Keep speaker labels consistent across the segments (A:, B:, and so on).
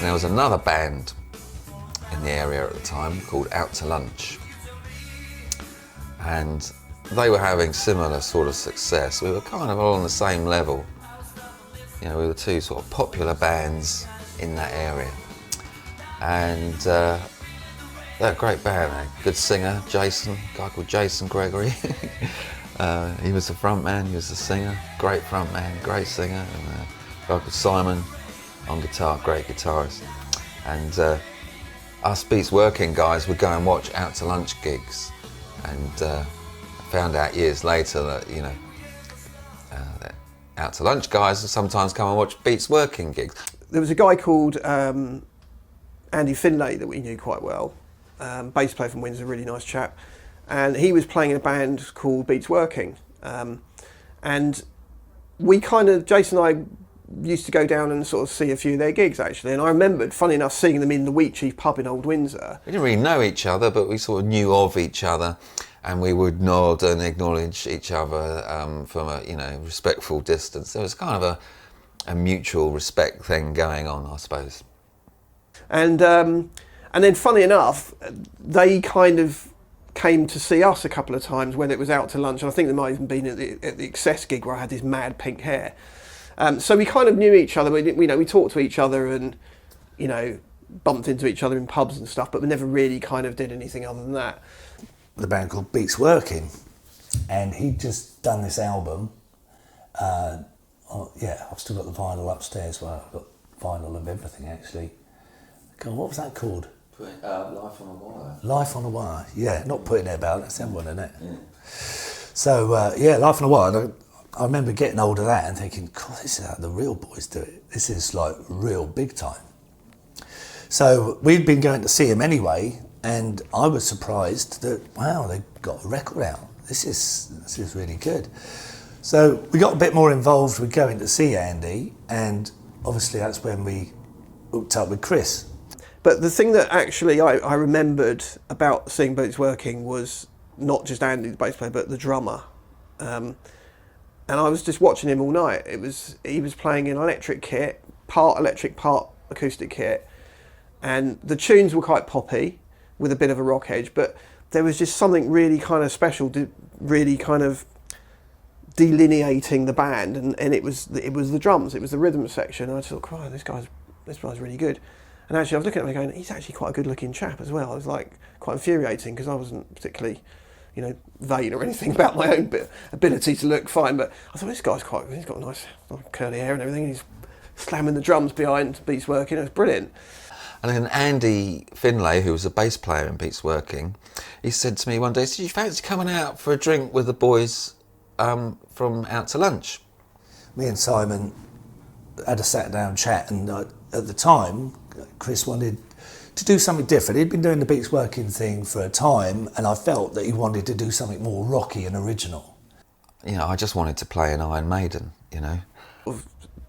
A: there was another band in the area at the time called Out to Lunch, and they were having similar sort of success. We were kind of all on the same level. You know, we were two sort of popular bands in that area, and they're a great band. A good singer, Jason, a guy called Jason Gregory. He was the front man, he was the singer, great front man, great singer, and a guy called Simon on guitar, great guitarist. And us Beats Working guys would go and watch Out to Lunch gigs, and found out years later that, you know, that Out to Lunch guys would sometimes come and watch Beats Working gigs.
B: There was a guy called Andy Finlay that we knew quite well, bass player from Windsor, really nice chap, and he was playing in a band called Beats Working, and we kind of, Jason and I used to go down and sort of see a few of their gigs actually, and I remembered, funny enough, seeing them in the Wheatchief pub in Old Windsor.
A: We didn't really know each other, but we sort of knew of each other, and we would nod and acknowledge each other from a, you know, respectful distance. There was kind of a mutual respect thing going on, I suppose. And
B: then, funny enough, they kind of came to see us a couple of times when it was Out to Lunch, and I think they might have even been at the Excess gig where I had this mad pink hair. So we kind of knew each other. We talked to each other and, you know, bumped into each other in pubs and stuff, but we never really kind of did anything other than that.
C: The band called Beats Working, and he'd just done this album. Yeah, I've still got the vinyl upstairs. Well, I've got vinyl of everything actually. God, what was that called?
A: Life on a Wire.
C: Life on a Wire, yeah, not Putting It About, that's the other one, isn't it? Yeah. So, yeah, Life on a Wire, I remember getting hold of that and thinking, God, this is how the real boys do it. This is like real big time. So we'd been going to see him anyway, and I was surprised that, wow, they got a record out. This is really good. So we got a bit more involved with going to see Andy, and obviously that's when we hooked up with Chris.
B: But the thing that actually I remembered about seeing Beats Working was not just Andy, the bass player, but the drummer. And I was just watching him all night. He was playing an electric kit, part electric, part acoustic kit, and the tunes were quite poppy with a bit of a rock edge, but there was just something really kind of special, really kind of delineating the band, and it was the drums, it was the rhythm section. And I just thought, "Christ, this guy's really good." And actually, I was looking at him going, "He's actually quite a good-looking chap as well." I was like quite infuriating because I wasn't particularly, you know, vain or anything about my own ability to look fine, but I thought, this guy's he's got nice curly hair and everything, he's slamming the drums behind Beats Working. It was brilliant.
A: And then Andy Finlay, who was a bass player in Beats Working, he said to me one day, "Did you fancy coming out for a drink with the boys from Out to Lunch?"
C: Me and Simon had a sat down chat, and at the time, Chris wanted to do something different. He'd been doing the Beats Working thing for a time, and I felt that he wanted to do something more rocky and original.
A: You know, I just wanted to play an Iron Maiden, you know.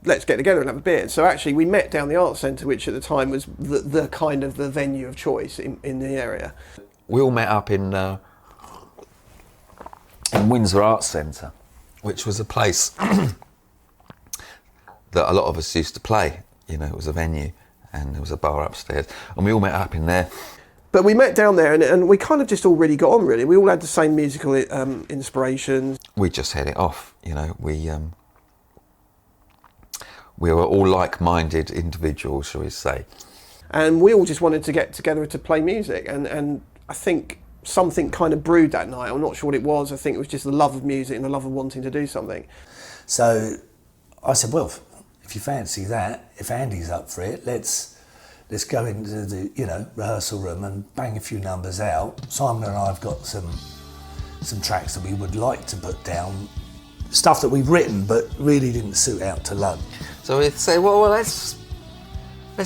B: Let's get together and have a beer. So actually we met down the Arts Centre, which at the time was the kind of the venue of choice in the area.
A: We all met up in Windsor Arts Centre, which was a place that a lot of us used to play. You know, it was a venue and there was a bar upstairs, and we all met up in there.
B: But we met down there and we kind of just all really got on, really. We all had the same musical inspirations.
A: We just hit it off, you know. We were all like-minded individuals, shall we say.
B: And we all just wanted to get together to play music, and I think something kind of brewed that night. I'm not sure what it was. I think it was just the love of music and the love of wanting to do something.
C: So I said, well, if you fancy that, if Andy's up for it, let's go into the, you know, rehearsal room and bang a few numbers out. Simon and I have got some tracks that we would like to put down, stuff that we've written but really didn't suit Out to Lunch.
A: So we say, well, let's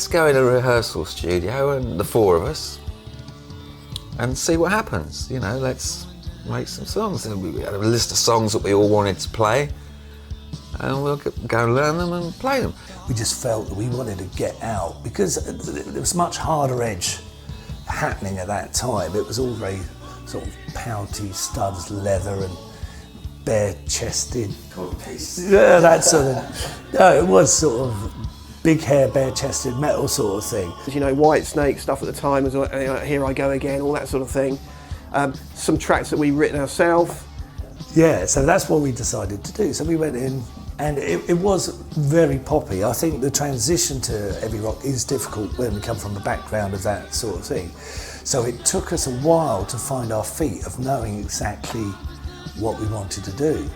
A: go in a rehearsal studio, and the four of us, and see what happens. You know, let's make some songs. And we had a list of songs that we all wanted to play, and we'll go and learn them and play them.
C: We just felt that we wanted to get out because there was much harder edge happening at that time. It was all very sort of pouty studs, leather, and bare-chested.
A: Codpiece.
C: Yeah, that sort of. No, it was sort of big hair, bare-chested metal sort of thing.
B: You know, White Snake stuff at the time was Here I Go Again, all that sort of thing. Some tracks that we'd written ourselves.
C: Yeah, so that's what we decided to do. So we went in, and it was very poppy. I think the transition to heavy rock is difficult when we come from a background of that sort of thing. So it took us a while to find our feet of knowing exactly what we wanted to do.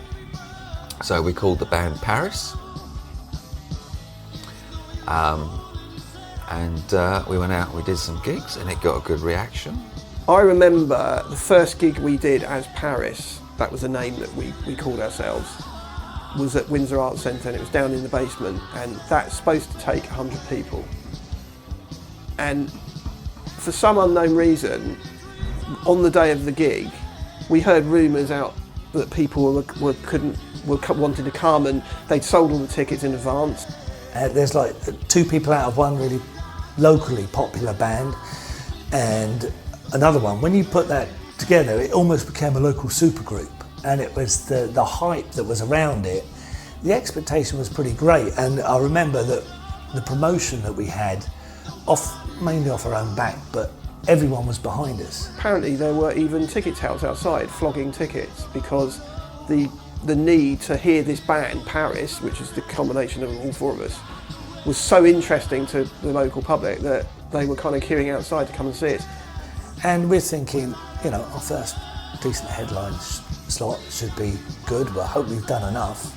A: So we called the band Paris. We went out, we did some gigs, and it got a good reaction.
B: I remember the first gig we did as Paris, that was the name that we called ourselves, was at Windsor Arts Centre, and it was down in the basement, and that's supposed to take 100 people. And for some unknown reason, on the day of the gig, we heard rumours out that people wanted to come, and they'd sold all the tickets in advance.
C: There's like 2 people out of one really locally popular band, and another one. When you put that together, it almost became a local supergroup, and it was the hype that was around it. The expectation was pretty great, and I remember that the promotion that we had, mainly off our own back, but everyone was behind us.
B: Apparently there were even ticket touts outside flogging tickets because the need to hear this band, Paris, which is the combination of all 4 of us, was so interesting to the local public that they were kind of queuing outside to come and see it.
C: And we're thinking, you know, our first decent headline slot should be good. Well, I hope we've done enough.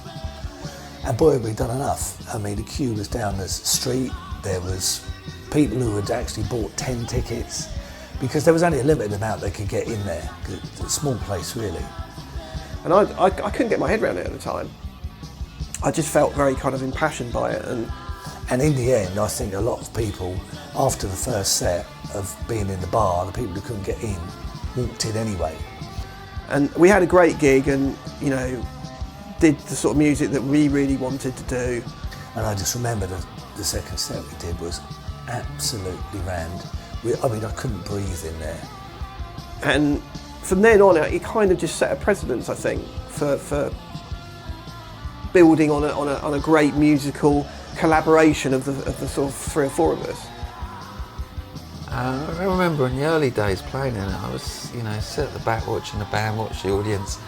C: And boy, have we done enough. I mean, the queue was down the street. There was people who had actually bought 10 tickets because there was only a limited amount they could get in there. It's a small place, really.
B: And I couldn't get my head around it at the time. I just felt very kind of impassioned by it.
C: And in the end, I think a lot of people, after the first set of being in the bar, the people who couldn't get in, walked in anyway.
B: And we had a great gig and, you know, did the sort of music that we really wanted to do.
C: And I just remember the second set we did was absolutely rammed. I mean, I couldn't breathe in there.
B: And from then on, it kind of just set a precedence, I think, for building on a great musical collaboration of the sort of 3 or 4 of us.
A: I remember in the early days playing in it, I was, you know, sit at the back watching the band, watch the audience,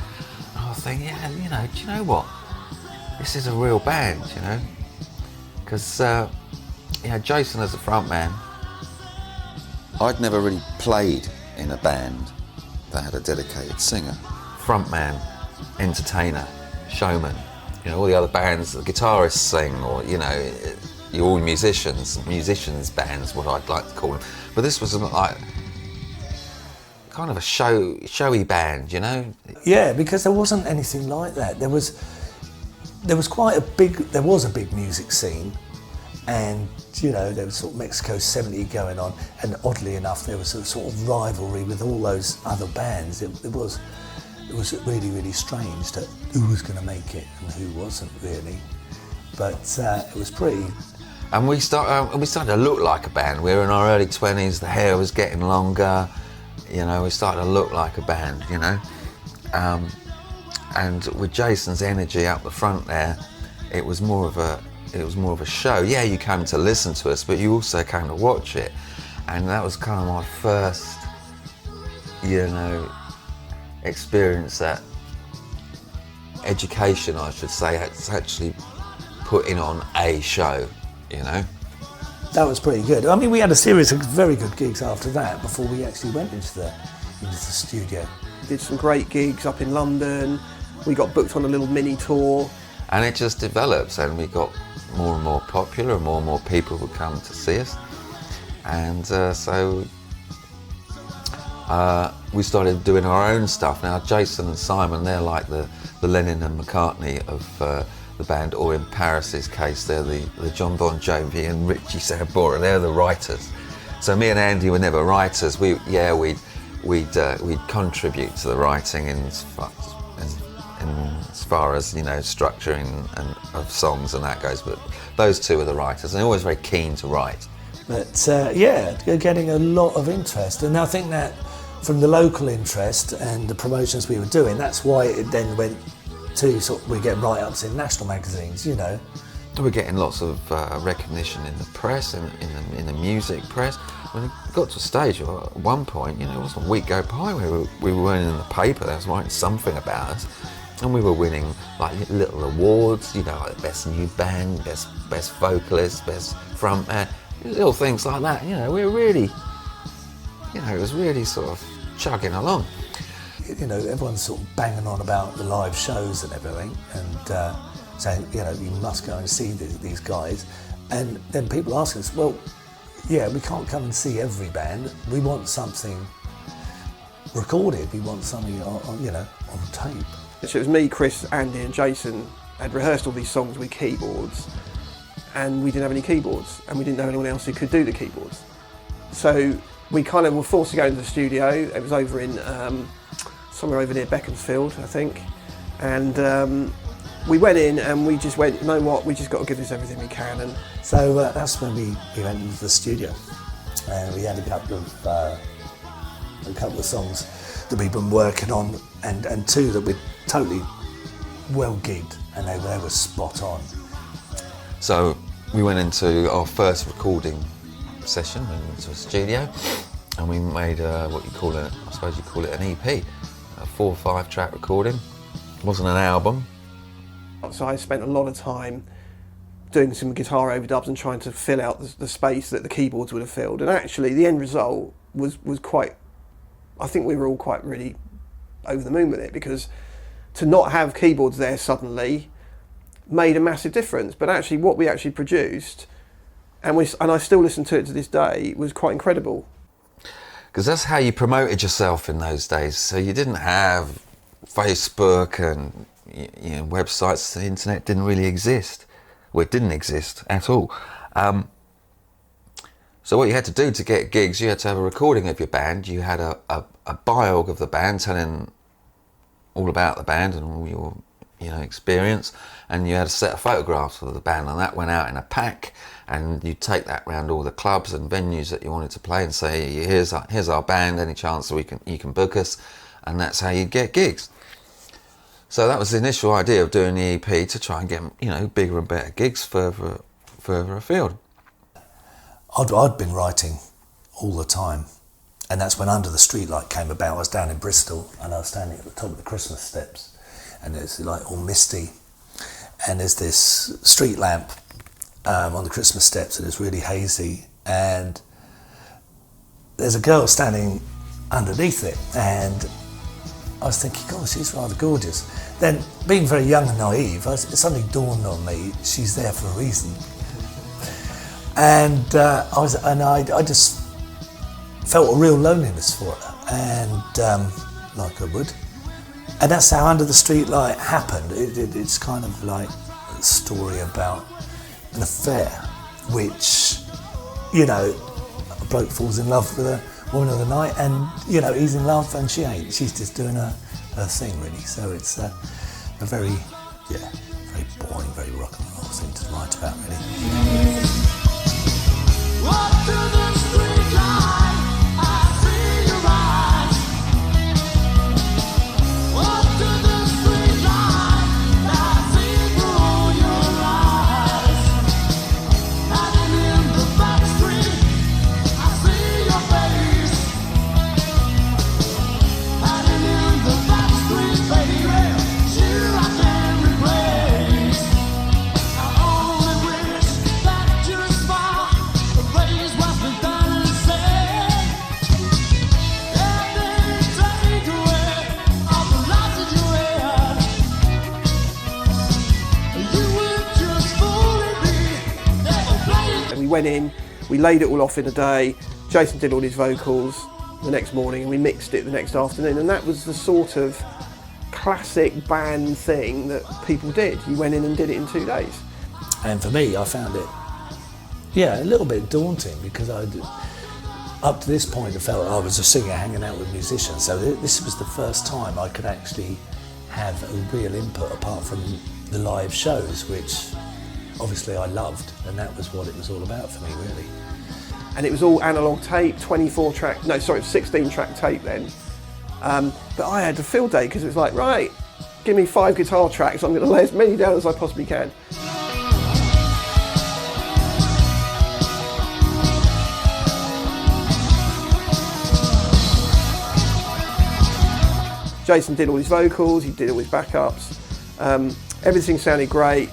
A: and I was thinking, yeah, you know, do you know what? This is a real band, you know? Because, you know, Jason as a front man,
D: I'd never really played in a band that had a dedicated singer.
A: Front man, entertainer, showman. You know, all the other bands, the guitarists sing, or, you know, you're all musicians bands, what I'd like to call them. But this was like kind of a showy band, you know?
C: Yeah, because there wasn't anything like that. There was a big music scene, and you know, there was sort of Mexico 70 going on, and oddly enough, there was a sort of rivalry with all those other bands. It was really, really strange that who was going to make it and who wasn't really. But it was pretty.
A: And we started to look like a band. We were in our early 20s, the hair was getting longer, you know, we started to look like a band, you know. And with Jason's energy up the front there, it was more of a show. Yeah, you came to listen to us, but you also came to watch it. And that was kind of my first, you know, experience, that education, I should say, it's actually putting on a show, you know.
C: That was pretty good. I mean, we had a series of very good gigs after that before we actually went into the studio.
B: Did some great gigs up in London. We got booked on a little mini tour. And
A: it just develops, and we got more and more popular, and more people would come to see us. And so we started doing our own stuff. Now, Jason and Simon, they're like the Lennon and McCartney of the band, or in Paris's case, they're the John Bon Jovi and Richie Sambora. They're the writers. So me and Andy were never writers. We'd contribute to the writing as far as, you know, structuring and of songs and that goes. But those two are the writers, and they're always very keen to write.
C: But yeah, getting a lot of interest, and I think that from the local interest and the promotions we were doing, that's why it then went to we get write-ups in national magazines, you know.
A: we were getting lots of recognition in the press and in the music press. When it got to a stage, at one point, it wasn't a week go by where we weren't in the paper. They was writing something about us, and we were winning like little awards. Like best new band, best vocalist, best frontman, little things like that. We were really, it was really sort of chugging along.
C: Everyone's sort of banging on about the live shows and everything, and saying, you must go and see these guys. And then people ask us, well, yeah, we can't come and see every band. We want something recorded. We want something on tape.
B: So it was me, Chris, Andy and Jason had rehearsed all these songs with keyboards, and we didn't have any keyboards, and we didn't know anyone else who could do the keyboards. So we kind of were forced to go into the studio. It was over in somewhere over near Beaconsfield, I think. And we went in and we just went, you know what, we just got to give this everything we can. And
C: so that's when we went into the studio, and we had a couple of songs that we've been working on, and two that we're totally well gigged, and they were spot on.
A: So we went into our first recording session, went into a studio, and we made what you call it, I suppose you call it an EP, a 4 or 5 track recording. It wasn't an album.
B: So I spent a lot of time doing some guitar overdubs and trying to fill out the space that the keyboards would have filled. And actually the end result was quite, I think we were all quite really over the moon with it, because to not have keyboards there suddenly made a massive difference. But actually what we actually produced, and I still listen to it to this day, was quite incredible.
A: Because that's how you promoted yourself in those days. So you didn't have Facebook and websites. The internet didn't really exist. Well, it didn't exist at all. So what you had to do to get gigs, you had to have a recording of your band. You had a biog of the band telling all about the band and all your experience, and you had a set of photographs of the band, and that went out in a pack, and you take that around all the clubs and venues that you wanted to play and say, here's our band, any chance that you can book us, and that's how you get gigs. So that was the initial idea of doing the EP, to try and get bigger and better gigs further afield.
C: I'd been writing all the time, and that's when Under the Streetlight came about. I was down in Bristol, and I was standing at the top of the Christmas steps, and it's like all misty, and there's this street lamp on the Christmas steps, and it's really hazy, and there's a girl standing underneath it, and I was thinking, God, she's rather gorgeous. Then, being very young and naive, it suddenly dawned on me, she's there for a reason. And I just felt a real loneliness for her, and like I would. And that's how Under the Streetlight happened. It's kind of like a story about an affair, which, a bloke falls in love with a woman of the night, and he's in love and she ain't. She's just doing her thing, really. So it's a very boring, very rock and roll thing to write about, really.
E: Walk through the street light, I see your eyes. Walk through the street light, I see through your eyes. Hiding in the back street, I see your face. Hiding in the back street, baby, you I can't replace. I only wish that you smile.
B: We went in, we laid it all off in a day. Jason did all his vocals the next morning, and we mixed it the next afternoon, and that was the sort of classic band thing that people did. You went in and did it in 2 days.
C: And for me, I found it, a little bit daunting, because up to this point, I felt I was a singer hanging out with musicians. So this was the first time I could actually have a real input apart from the live shows, which obviously I loved, and that was what it was all about for me, really.
B: And it was all analogue tape, 16 track tape then. But I had a field day, because it was like, right, give me 5 guitar tracks, I'm going to lay as many down as I possibly can. Jason did all his vocals, he did all his backups. Everything sounded great.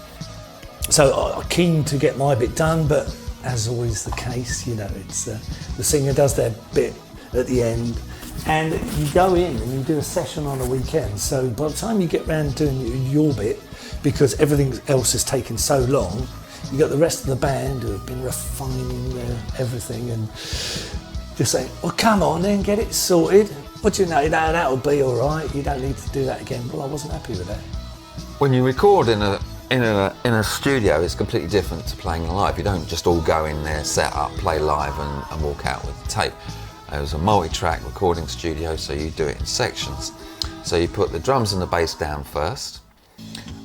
C: So I'm keen to get my bit done, but as always the case, you know, it's the singer does their bit at the end, and you go in and you do a session on a weekend. So by the time you get round doing your bit, because everything else has taken so long, you got the rest of the band who have been refining their everything and just saying, well, come on then, get it sorted. What do you know, that'll be all right. You don't need to do that again. Well, I wasn't happy with that.
A: When you record in a studio, it's completely different to playing live. You don't just all go in there, set up, play live and walk out with the tape. It was a multi-track recording studio, so you do it in sections. So you put the drums and the bass down first,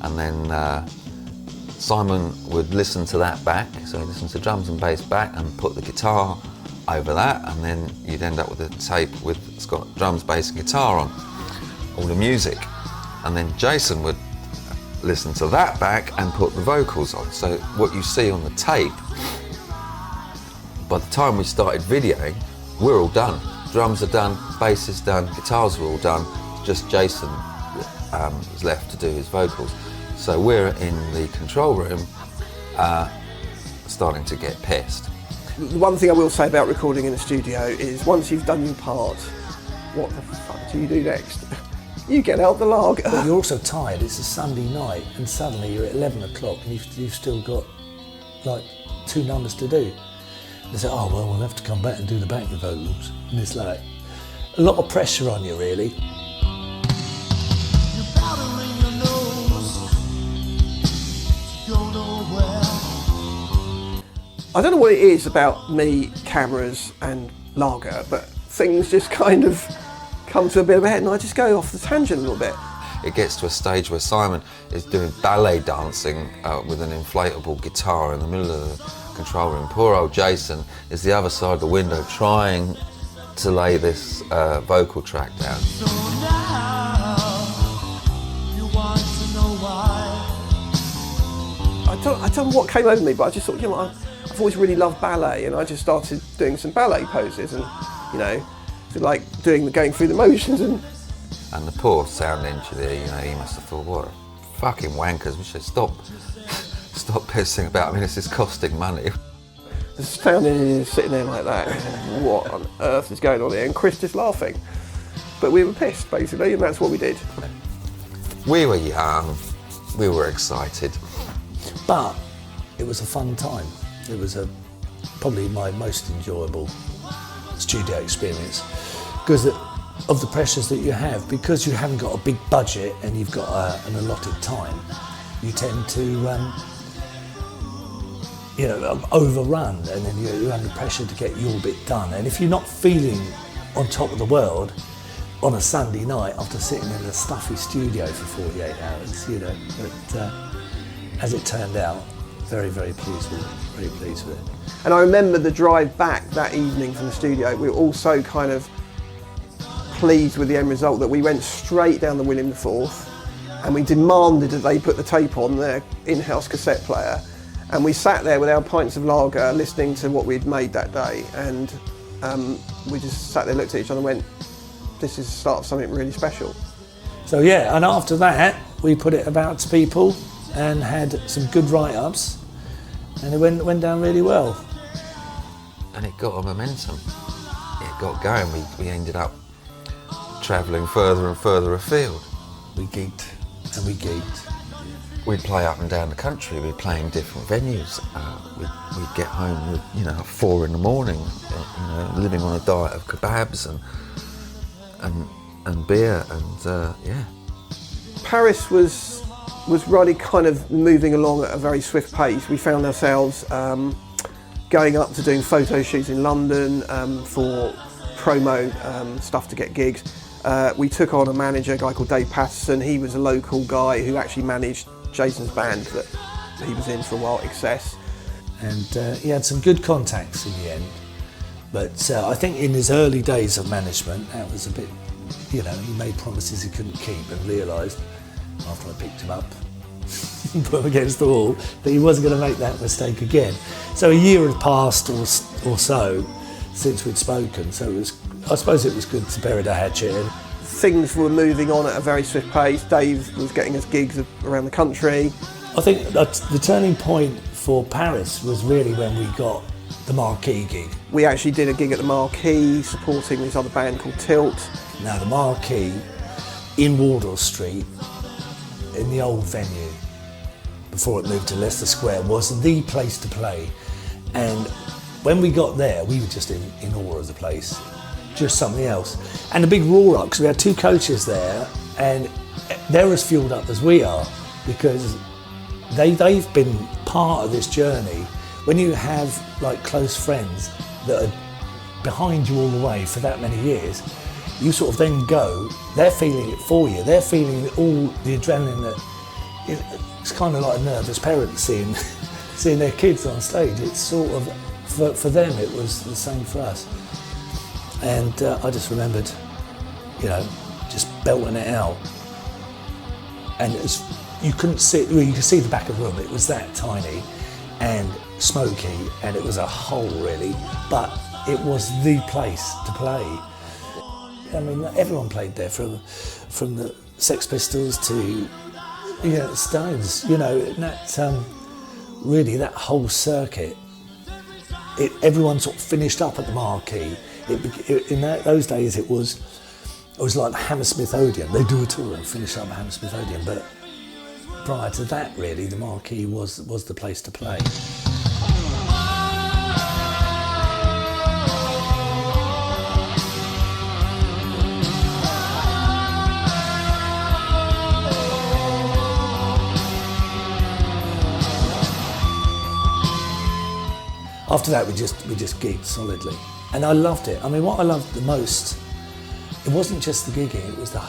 A: and then Simon would listen to that back, so he'd listen to drums and bass back and put the guitar over that, and then you'd end up with a tape with it's got drums, bass and guitar on, all the music. And then Jason would listen to that back and put the vocals on. So what you see on the tape, by the time we started videoing, we're all done. Drums are done, bass is done, guitars are all done. Just Jason was left to do his vocals. So we're in the control room starting to get pissed.
B: The one thing I will say about recording in a studio is once you've done your part, what the fuck do you do next? You get out the log.
C: But you're also tired, it's a Sunday night, and suddenly you're at 11 o'clock and you've still got like 2 numbers to do. They say, oh well, we'll have to come back and do the backing vocals. And it's like a lot of pressure on you, really.
E: You're powdering your nose to go nowhere.
B: I don't know what it is about me, cameras and lager, but things just kind of come to a bit of a head and I just go off the tangent a little bit.
A: It gets to a stage where Simon is doing ballet dancing with an inflatable guitar in the middle of the control room. Poor old Jason is the other side of the window trying to lay this vocal track down.
E: So now you want to know why.
B: I don't know what came over me, but I just thought, you know, I've always really loved ballet, and I just started doing some ballet poses and, you know, like going through the motions and
A: the poor sound engineer, you know, he must have thought, what fucking wankers, we should stop pissing about. I mean, this is costing money.
B: the sound engineer sitting there like that. What on earth is going on here? And Chris just laughing. But we were pissed, basically, and that's what we did.
A: We were young, we were excited.
C: But it was a fun time. It was probably my most enjoyable studio experience because of the pressures that you have. Because you haven't got a big budget and you've got an allotted time, you tend to overrun, and then you're under pressure to get your bit done. And if you're not feeling on top of the world on a Sunday night after sitting in a stuffy studio for 48 hours, but as it turned out, very, very pleased with it.
B: And I remember the drive back that evening from the studio, we were all so kind of pleased with the end result that we went straight down the William IV and we demanded that they put the tape on their in-house cassette player, and we sat there with our pints of lager listening to what we'd made that day, and we just sat there, looked at each other and went, this is the start of something really special.
C: So yeah, and after that we put it about to people and had some good write-ups, and it went down really well.
A: And it got a momentum. It got going. We ended up travelling further and further afield.
C: We geeked and we geeked.
A: We'd play up and down the country. We'd play in different venues. We'd get home at 4 in the morning, living on a diet of kebabs and beer, and yeah.
B: Paris was really kind of moving along at a very swift pace. We found ourselves going up to doing photo shoots in London for promo stuff to get gigs. We took on a manager, a guy called Dave Patterson. He was a local guy who actually managed Jason's band that he was in for a while, Excess.
C: And he had some good contacts in the end. But I think in his early days of management, that was a bit, he made promises he couldn't keep, and realised after I picked him up and put him against the wall that he wasn't going to make that mistake again. So a year had passed or so since we'd spoken, so I suppose it was good to bury the hatchet. And
B: things were moving on at a very swift pace. Dave was getting us gigs around the country.
C: I think the turning point for Paris was really when we got the Marquee gig.
B: We actually did a gig at the Marquee supporting this other band called Tilt.
C: Now the Marquee in Wardour Street, in the old venue, before it moved to Leicester Square, was the place to play. And when we got there, we were just in awe of the place, just something else. And a big roar up, because we had 2 coaches there, and they're as fueled up as we are, because they've been part of this journey. When you have like close friends that are behind you all the way for that many years, you sort of then go, they're feeling it for you, they're feeling all the adrenaline that, it's kind of like nervous parents seeing their kids on stage. It's sort of, for them it was the same for us. And I just remembered, just belting it out. And it was, you couldn't see, well, you could see the back of the room, it was that tiny and smoky, and it was a hole really, but it was the place to play. I mean, everyone played there, from the Sex Pistols to the Stones, that really that whole circuit. Everyone sort of finished up at the Marquee. In those days it was like the Hammersmith Odeon. They do a tour and finish up at Hammersmith Odeon, but prior to that really the Marquee was the place to play. After that, we just gigged solidly, and I loved it. I mean, what I loved the most, it wasn't just the gigging; it was the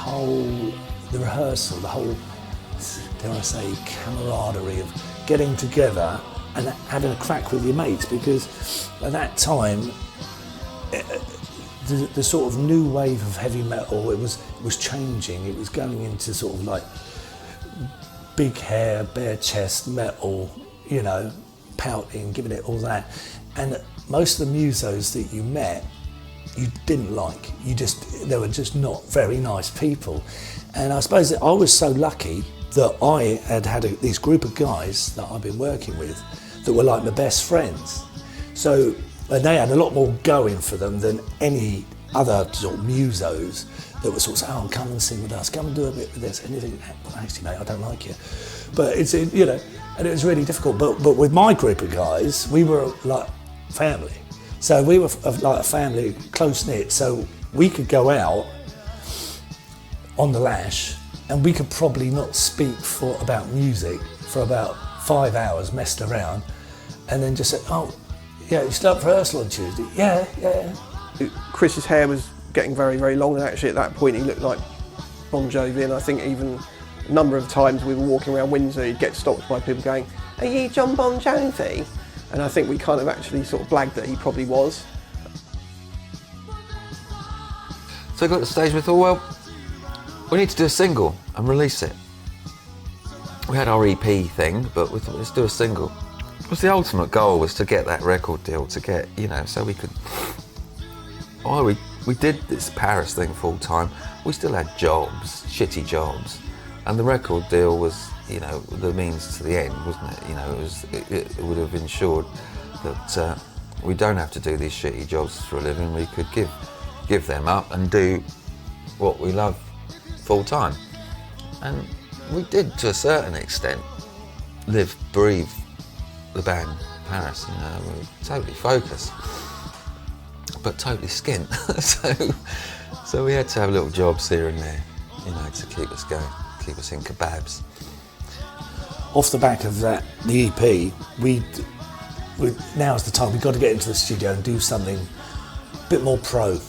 C: rehearsal, the whole, dare I say, camaraderie of getting together and having a crack with your mates. Because at that time, the sort of new wave of heavy metal, it was changing. It was going into sort of like big hair, bare chest metal, pouting, giving it all that. And most of the musos that you met, you didn't like. They were just not very nice people. And I suppose that I was so lucky that I had this group of guys that I've been working with that were like my best friends. So, and they had a lot more going for them than any other sort of musos that were sort of saying, come and sing with us, come and do a bit with this. And you think, well, actually, mate, I don't like you. But it's, and it was really difficult. But with my group of guys, we were like family. So we were like a family, close-knit. So we could go out on the lash and we could probably not speak about music for about 5 hours, messed around, and then just say, oh, yeah, you still up for rehearsal on Tuesday? Yeah.
B: Chris's hair was getting very, very long, and actually at that point he looked like Bon Jovi, and I think even a number of times we were walking around Windsor, he'd get stopped by people going, are you John Bon Jovi? And I think we kind of actually sort of blagged that he probably was.
A: So I got to the stage, we thought, well, we need to do a single and release it. We had our EP thing, but we thought, let's do a single. Because the ultimate goal was to get that record deal, to get, so we could... Oh, we did this Paris thing full time. We still had jobs, shitty jobs. And the record deal was, the means to the end, wasn't it? It would have ensured that we don't have to do these shitty jobs for a living. We could give them up and do what we love full time. And we did, to a certain extent, live, breathe the band Paris. We were totally focused, but totally skint. so we had to have little jobs here and there, to keep us going, keep us in kebabs.
C: Off the back of that, the EP, now's the time, we've got to get into the studio and do something a bit more pro,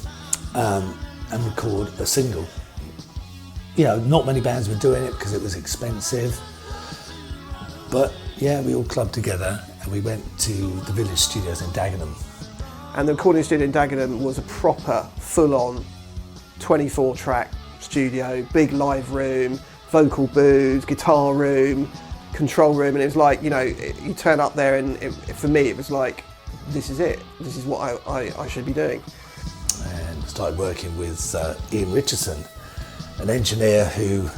C: and record a single. Not many bands were doing it because it was expensive, but yeah, we all clubbed together and we went to the Village Studios in Dagenham.
B: And the recording studio in Dagenham was a proper, full-on, 24-track studio, big live room, vocal booths, guitar room, control room, and it was like, you turn up there and for me it was like, this is it, this is what I should be doing.
C: And started working with Ian Richardson, an engineer who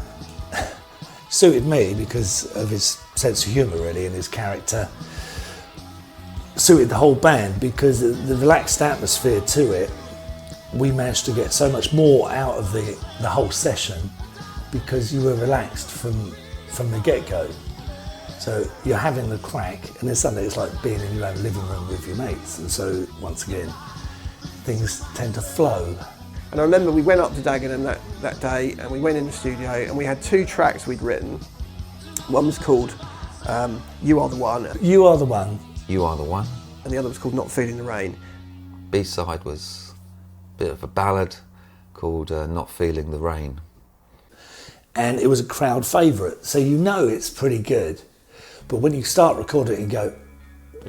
C: suited me because of his sense of humour really, and his character. Suited the whole band because the relaxed atmosphere to it, we managed to get so much more out of the whole session because you were relaxed from the get-go. So you're having the crack, and then suddenly it's like being in your own living room with your mates. And so once again, things tend to flow.
B: And I remember we went up to Dagenham that day, and we went in the studio, and we had 2 tracks we'd written. One was called You Are the One,
C: You Are the One.
A: You Are the One.
B: and the other was called Not Feeling the Rain.
A: B-side was a bit of a ballad called Not Feeling the Rain.
C: And it was a crowd favourite, so you know it's pretty good. But when you start recording it and go,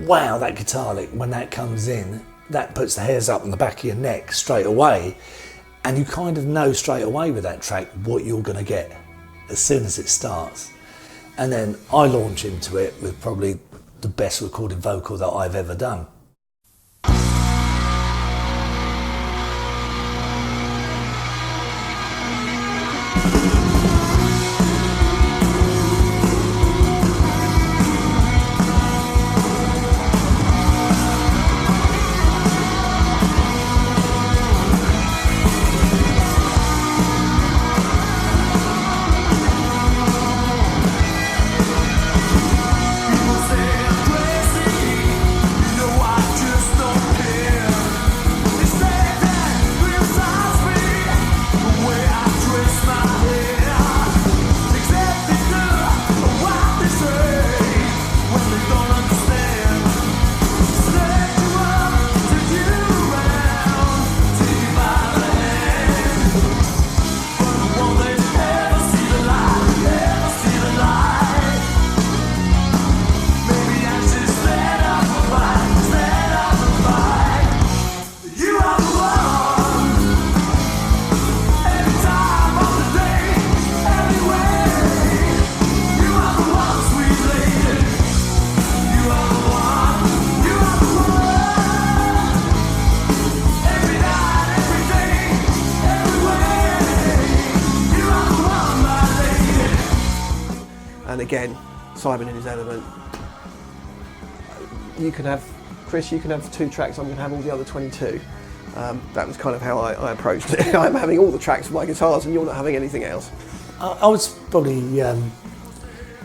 C: wow, that guitar lick, when that comes in, that puts the hairs up on the back of your neck straight away. And you kind of know straight away with that track what you're going to get as soon as it starts. And then I launch into it with probably the best recorded vocal that I've ever done.
B: And again, Simon in his element. You can have, Chris, you can have 2 tracks, I'm going to have all the other 22. That was kind of how I approached it. I'm having all the tracks for my guitars and you're not having anything else.
C: I was probably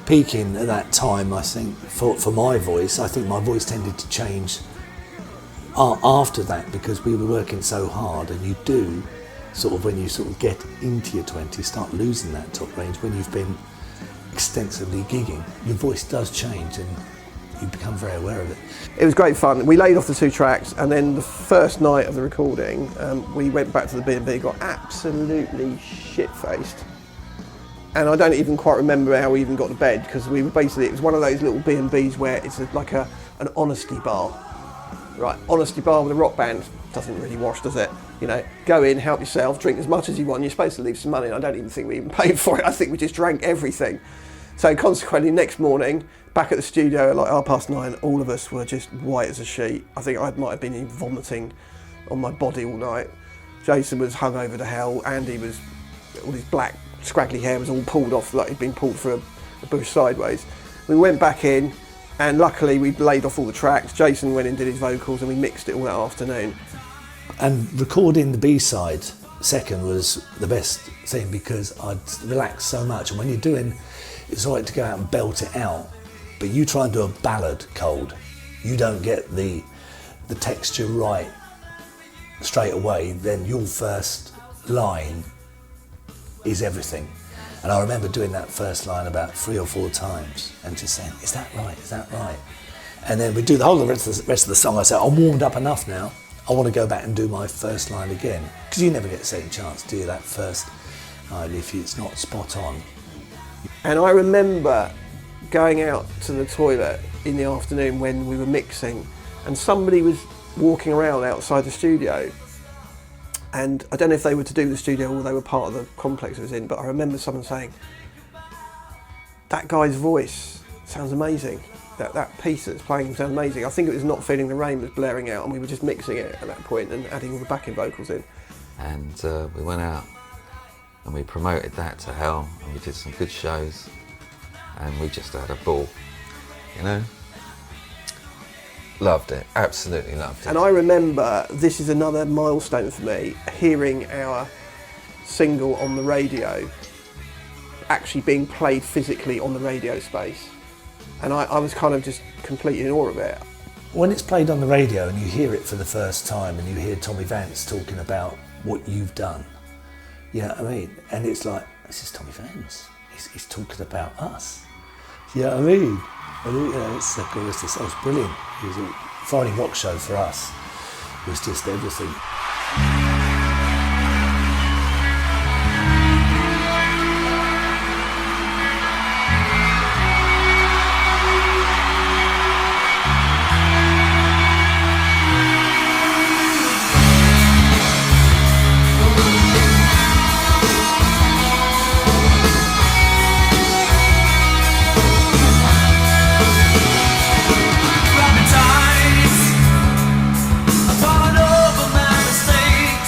C: peaking at that time, I think, for my voice. I think my voice tended to change after that because we were working so hard, and you do sort of, when you sort of get into your 20s, start losing that top range when you've been extensively gigging. Your voice does change and you become very aware of it.
B: It was great fun. We laid off the 2 tracks, and then the first night of the recording, we went back to the B&B, got absolutely shit-faced. And I don't even quite remember how we even got to bed, because we were basically, it was one of those little B&Bs where it's like an honesty bar. Right, honesty bar with a rock band doesn't really wash, does it? You know, go in, help yourself, drink as much as you want. You're supposed to leave some money, and I don't even think we even paid for it. I think we just drank everything. So consequently, next morning, back at the studio at like 9:30, all of us were just white as a sheet. I think I might have been vomiting on my body all night. Jason was hungover to hell. Andy was, all his black scraggly hair was all pulled off like he'd been pulled through a bush sideways. We went back in, and luckily we'd laid off all the tracks. Jason went in, did his vocals, and we mixed it all that afternoon.
C: And recording the B-side second was the best thing because I'd relaxed so much. And when you're doing, it's all right to go out and belt it out, but you try and do a ballad cold, you don't get the texture right straight away, then your first line is everything. And I remember doing that first line about 3 or 4 times and just saying, is that right, is that right? And then we do the whole of the rest of the song. I said, I'm warmed up enough now, I want to go back and do my first line again. Because you never get a second chance, do you, that first line if it's not spot on.
B: And I remember going out to the toilet in the afternoon when we were mixing, and somebody was walking around outside the studio. And I don't know if they were to do the studio or they were part of the complex it was in, but I remember someone saying, that guy's voice sounds amazing. That piece that's playing sounds amazing. I think it was Not Feeling the Rain was blaring out, and we were just mixing it at that point and adding all the backing vocals in.
A: And we went out and we promoted that to hell, and we did some good shows, and we just had a ball, you know. Loved it, absolutely loved it.
B: And I remember, this is another milestone for me, hearing our single on the radio actually being played physically on the radio space. And I was kind of just completely in awe of it.
C: When it's played on the radio and you hear it for the first time and you hear Tommy Vance talking about what you've done, you know what I mean? And it's like, this is Tommy Vance. He's talking about us. You know what I mean? And, you know, it's that was brilliant. It was a Friday rock show for us. It was just everything.
E: Falling over my mistake.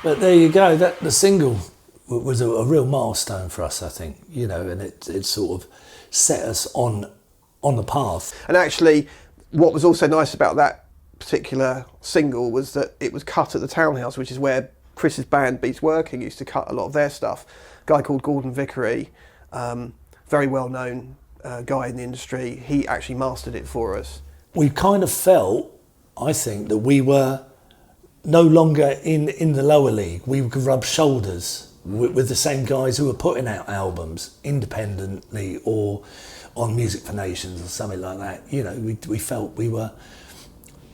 C: But there you go. That the single was a real milestone for us, I think. You know, and it sort of set us on the path.
B: And actually, what was also nice about that particular single was that it was cut at the Townhouse, which is where Chris's band Beats Working used to cut a lot of their stuff. A guy called Gordon Vickery, very well known guy in the industry, he actually mastered it for us.
C: We kind of felt, I think, that we were no longer in the lower league. We could rub shoulders with the same guys who were putting out albums independently or on Music for Nations or something like that. You know, we felt we were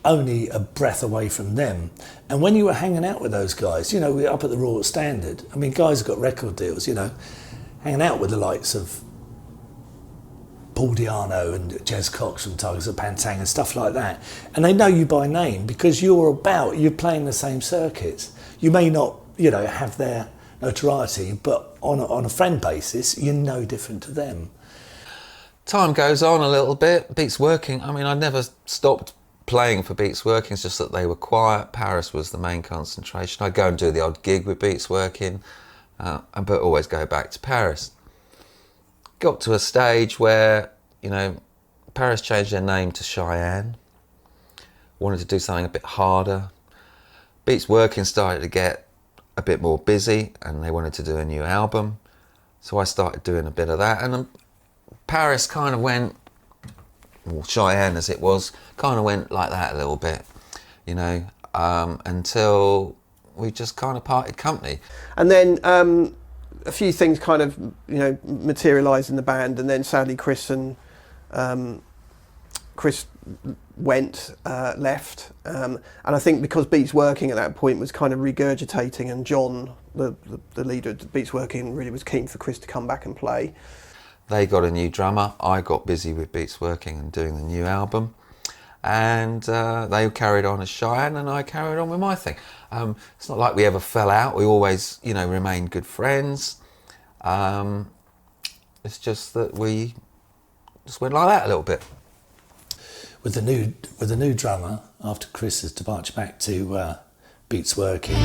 C: only a breath away from them. And when you were hanging out with those guys, you know, we were up at the Royal Standard. I mean, guys have got record deals, you know, hanging out with the likes of Paul Di'Anno and Jez Cox from Tigers of Pantang and stuff like that. And they know you by name because you're playing the same circuits. You may not, you know, have their notoriety, but on a friend basis, you're no different to them.
A: Time goes on a little bit. Beats Working, I mean, I never stopped playing for Beats Working, it's just that they were quiet. Paris was the main concentration. I'd go and do the odd gig with Beats Working, but always go back to Paris. Got to a stage where, you know, Paris changed their name to Cheyenne, wanted to do something a bit harder. Beats Working started to get a bit more busy and they wanted to do a new album. So I started doing a bit of that, and Paris kind of went, or Cheyenne as it was, kind of went like that a little bit, you know, until we just kind of parted company.
B: And then a few things kind of, you know, materialised in the band, and then sadly Chris left, and I think because Beats Working at that point was kind of regurgitating, and John, the leader of Beats Working, really was keen for Chris to come back and play.
A: They got a new drummer, I got busy with Beats Working and doing the new album, and they carried on as Cheyenne and I carried on with my thing. It's not like we ever fell out, we always, you know, remained good friends. It's just that we just went like that a little bit.
C: With the new drummer, after Chris's departure back to Beats Working,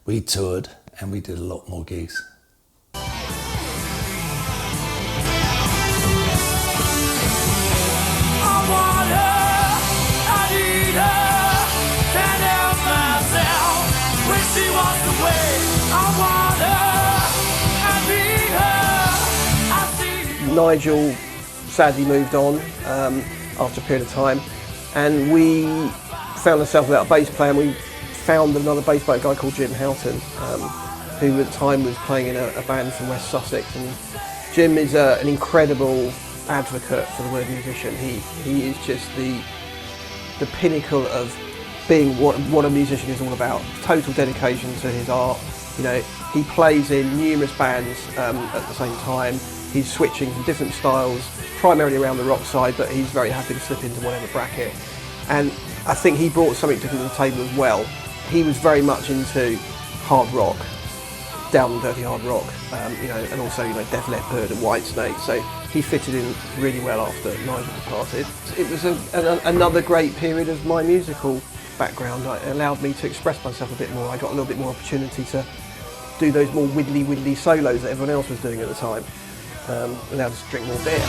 C: we toured and we did a lot more gigs.
B: Nigel sadly moved on after a period of time, and we found ourselves without a bass player, and we found another bass player, a guy called Jim Houghton, who at the time was playing in a band from West Sussex. And Jim is an incredible advocate for the word musician. He is just the pinnacle of being what a musician is all about. Total dedication to his art. You know, he plays in numerous bands at the same time. He's switching from different styles, primarily around the rock side, but he's very happy to slip into whatever bracket. And I think he brought something different to the table as well. He was very much into hard rock, down and dirty hard rock, you know, and also, you know, Def Leppard and Whitesnake. So he fitted in really well after Nigel departed. It was another great period of my musical background. It allowed me to express myself a bit more. I got a little bit more opportunity to do those more widdly solos that everyone else was doing at the time. Allowed us to drink more beer.